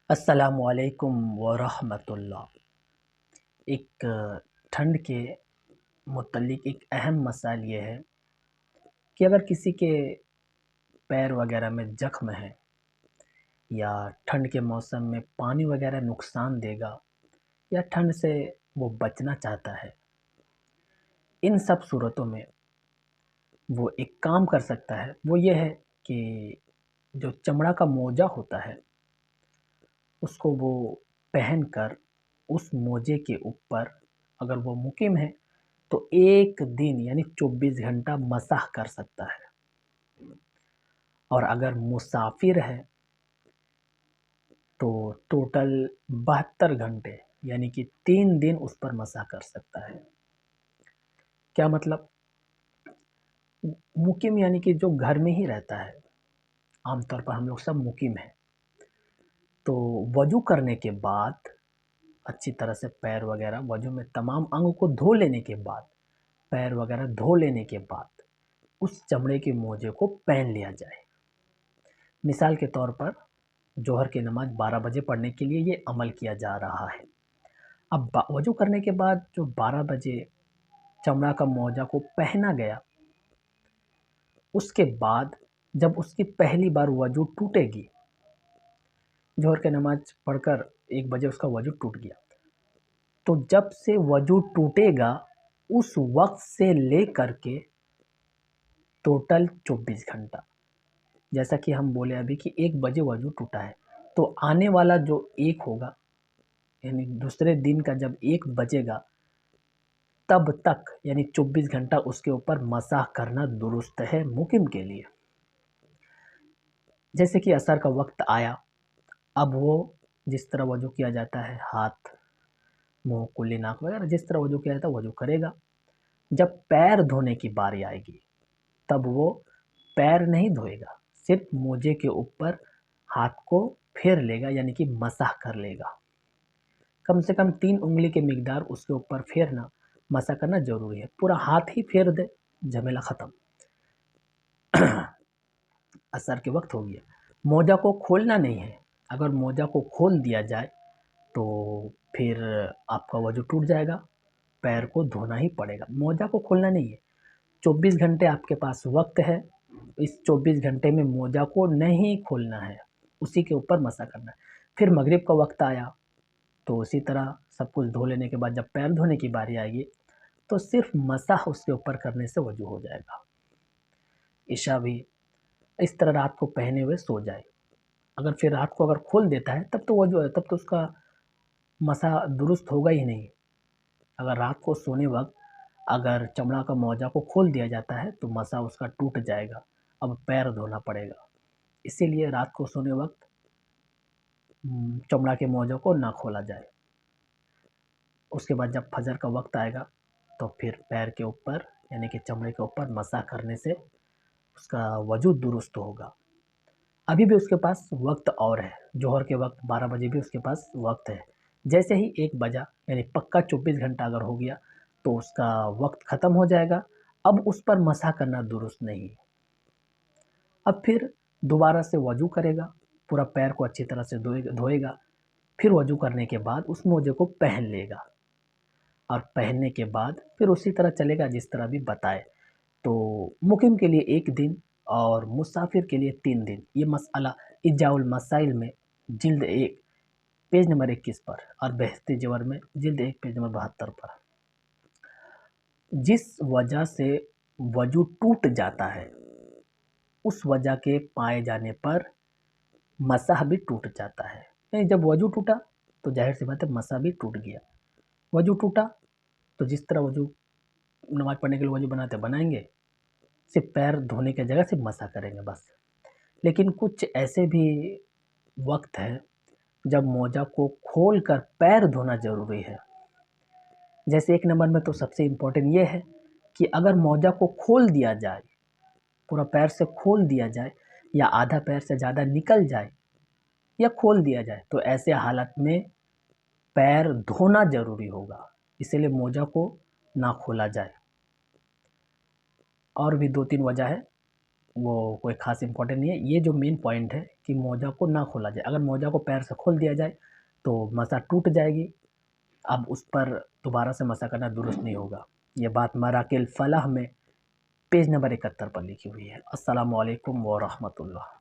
अस्सलामुअलैकुम वरहमतुल्लाह। एक ठंड के मुतल्लिक एक अहम मसाइल ये है कि अगर किसी के पैर वगैरह में ज़ख्म है या ठंड के मौसम में पानी वगैरह नुकसान देगा या ठंड से वो बचना चाहता है, इन सब सूरतों में वो एक काम कर सकता है। वो ये है कि जो चमड़ा का मोजा होता है, उसको वो पहनकर उस मोजे के ऊपर अगर वो मुकिम है तो 1 दिन यानी 24 घंटा मसाह कर सकता है। और अगर मुसाफिर है तो टोटल 72 घंटे यानी कि 3 दिन उस पर मसाह कर सकता है। क्या मतलब? मुकिम यानी कि जो घर में ही रहता है। आमतौर पर हम लोग सब मुकिम हैं। तो वज़ू करने के बाद अच्छी तरह से पैर वगैरह वज़ू में तमाम अंग को धो लेने के बाद, पैर वगैरह धो लेने के बाद उस चमड़े के मोजे को पहन लिया जाए। मिसाल के तौर पर जोहर की नमाज़ 12 बजे पढ़ने के लिए ये अमल किया जा रहा है। अब वज़ू करने के बाद जो 12 बजे चमड़ा का मोजा को पहना गया, उसके बाद जब उसकी पहली बार वज़ू टूटेगी, जोहर की नमाज़ पढ़कर 1 बजे उसका वज़ू टूट गया। तो जब से वज़ू टूटेगा उस वक़्त से लेकर के टोटल 24 घंटा, जैसा कि हम बोले अभी कि 1 बजे वज़ू टूटा है, तो आने वाला जो 1 होगा यानी दूसरे दिन का जब 1 बजेगा तब तक यानी 24 घंटा उसके ऊपर मसाह करना दुरुस्त है मुकिम के लिए। जैसे कि असर का वक़्त आया, अब वो जिस तरह वज़ू किया जाता है, हाथ, मुँह, कुल्ली, नाक वगैरह जिस तरह वज़ू किया जाता है वज़ू करेगा। जब पैर धोने की बारी आएगी, तब वो पैर नहीं धोएगा, सिर्फ़ मोजे के ऊपर हाथ को फेर लेगा यानी कि मसाह कर लेगा। कम से कम 3 उँगली के मिक़दार उसके ऊपर फेरना, मसाह करना ज़रूरी है। पूरा हाथ ही फेर दे, झमेला ख़त्म। असर के वक़्त हो गया। मोजा को खोलना नहीं है। अगर मोजा को खोल दिया जाए तो फिर आपका वज़ू टूट जाएगा, पैर को धोना ही पड़ेगा। मोजा को खोलना नहीं है। 24 घंटे आपके पास वक़्त है। इस 24 घंटे में मोजा को नहीं खोलना है, उसी के ऊपर मसाह करना है। फिर मगरिब का वक़्त आया तो उसी तरह सब कुछ धो लेने के बाद जब पैर धोने की बारी आएगी तो सिर्फ़ मसाह उसके ऊपर करने से वज़ू हो जाएगा। इशा भी इस तरह रात को पहने हुए सो जाए। अगर फिर रात को अगर खोल देता है तब तो वज़ू है, तब तो उसका मसा दुरुस्त होगा ही नहीं। अगर रात को सोने वक़्त अगर चमड़ा का मोजा को खोल दिया जाता है तो मसा उसका टूट जाएगा, अब पैर धोना पड़ेगा। इसीलिए रात को सोने वक़्त चमड़ा के मोजे को ना खोला जाए। उसके बाद जब फ़जर का वक़्त आएगा तो फिर पैर के ऊपर यानी कि चमड़े के ऊपर मसा करने से उसका वज़ू दुरुस्त होगा। अभी भी उसके पास वक़्त और है, ज़ोहर के वक़्त 12 बजे भी उसके पास वक़्त है। जैसे ही 1 बजा यानी पक्का 24 घंटा अगर हो गया तो उसका वक़्त ख़त्म हो जाएगा, अब उस पर मसाह करना दुरुस्त नहीं है। अब फिर दोबारा से वज़ू करेगा, पूरा पैर को अच्छी तरह से धोएगा, फिर वज़ू करने के बाद उस मोजे को पहन लेगा और पहनने के बाद फिर उसी तरह चलेगा जिस तरह अभी बताए। तो मुक़िम के लिए 1 दिन और मुसाफ़िर के लिए 3 दिन। ये मसअला इजाउल मसाइल में जिल्द 1 पेज नंबर 21 पर और बहस्ती ज़ेवर में जिल्द 1 पेज नंबर 72 पर। जिस वजह से वज़ू टूट जाता है, उस वजह के पाए जाने पर मसाह भी टूट जाता है। नहीं, जब वज़ू टूटा तो ज़ाहिर-सी बात है मसाह भी टूट गया। वज़ू टूटा तो जिस तरह वज़ू नमाज़ पढ़ने के लिए वज़ू बनाएँगे, सिर्फ़ पैर धोने की जगह सिर्फ़ मसाह करेंगे बस। लेकिन कुछ ऐसे भी वक़्त है जब मोजा को खोल कर पैर धोना ज़रूरी है। जैसे 1 नंबर में तो सबसे इम्पोर्टेंट ये है कि अगर मोजा को खोल दिया जाए, पूरा पैर से खोल दिया जाए या आधा पैर से ज़्यादा निकल जाए या खोल दिया जाए, तो ऐसे हालत में पैर धोना ज़रूरी होगा। इसीलिए मोजा को ना खोला जाए। और भी 2-3 वजह है। वो कोई ख़ास इम्पोर्टेंट नहीं है। ये जो मेन पॉइंट है कि मोजा को ना खोला जाए। अगर मोजा को पैर से खोल दिया जाए तो मसा टूट जाएगी। अब उस पर दोबारा से मसा करना दुरुस्त नहीं होगा। ये बात मराकिल फलाह में पेज नंबर 71 पर लिखी हुई है। अस्सलामु अलैकुम व रहमतुल्लाह।